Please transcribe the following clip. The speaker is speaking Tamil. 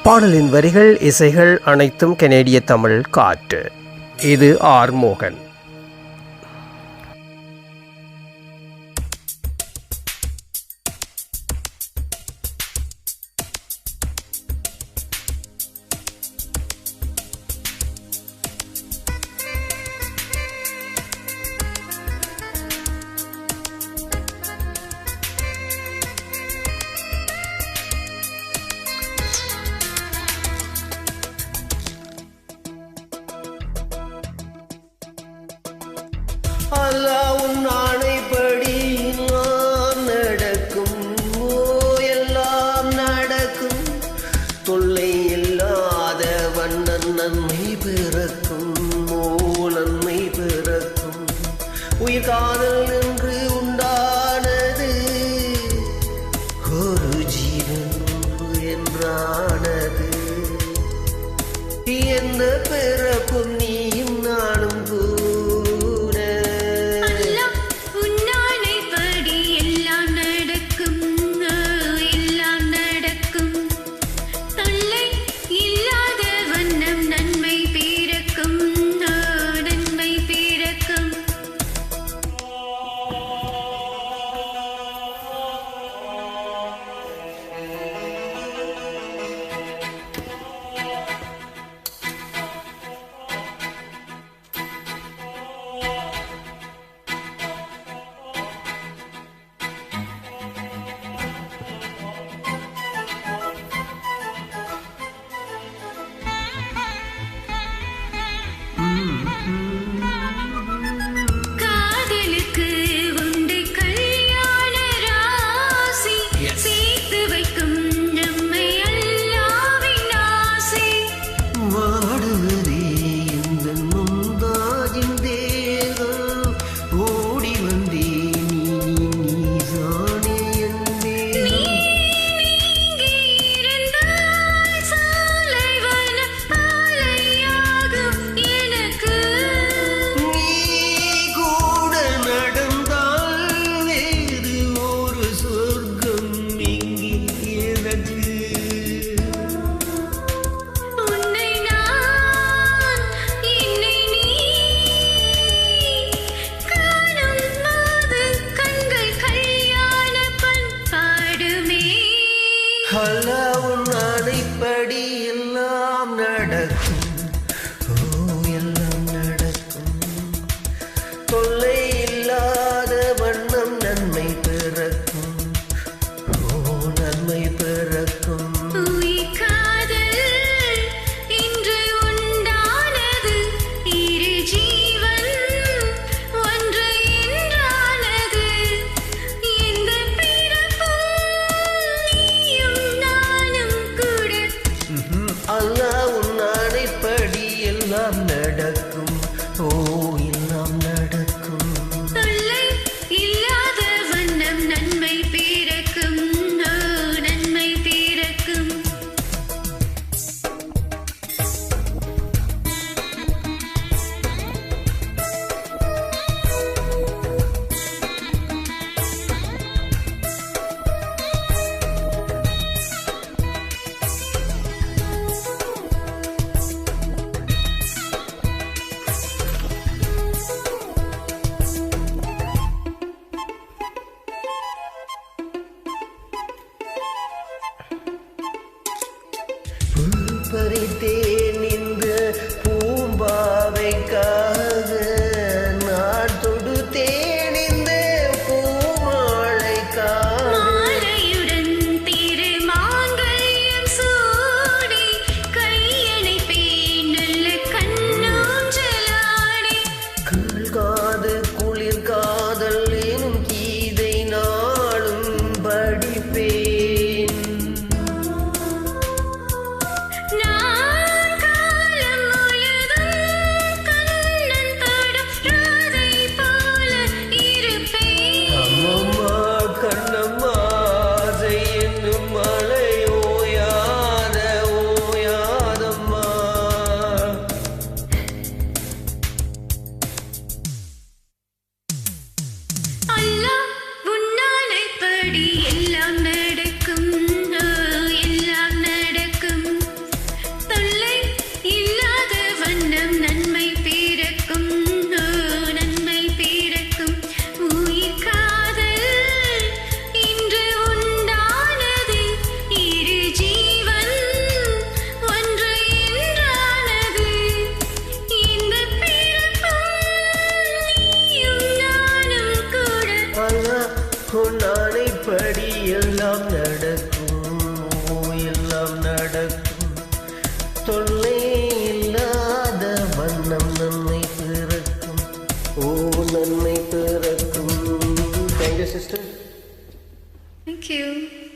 பாடலின் வரிகள் இசைகள் அனைத்தும் கனேடிய தமிழ் காற்று. இது ஆர் மோகன். அல்லாஹ்வின் ஆணைப்படி எல்லாம் நடக்கும், எல்லாம் நடக்கும். தொல்லை இல்லாத வண்ணன் நன்மை பிறக்கும், நன்மை பிறக்கும். உயிர் காதல் என்று உண்டானது, ஒரு ஜீவன் என்றானது. எந்த பிறப்பும் நீயும் நானும் அல்லாஹ்வின் ஆணைப்படி எல்லாம் நடக்கும், எல்லாம் நடக்கும். தொல்லை இல்லாத வண்ணம் நன்மை பிறக்கும், நன்மை பிறக்கும். அல்லாஹ்வின் ஆணைப்படி எல்லாம் நடக்கும், எல்லாம் நடக்கும். தொல்லை இல்லாத வண்ணம் நன்மை பிறக்கும், நன்மை பிறக்கும். பறித்தேன் இந்த பூம்பாவைக்காக, நான் தொடுத்தேன் இந்த பூமாலைக்காக. மாலையுடன் திருமாங்கல்யம் சூடி, கையணைப்பேன் நல்ல கண்ணூஞ்சலாடி. காது குளிர் காதல் எனும் கீதை நாளும் படிப்பேன். எல்லாம் நடக்கும், எல்லாம் நடக்கும். உன் ஆணைப்படி எல்லாம் நடக்கும், எல்லாம் நடக்கும். தொல்லை இல்லாத வண்ணம் நன்மை பிறக்கும், நன்மை பிறக்கும். Thank you, sister. Thank you.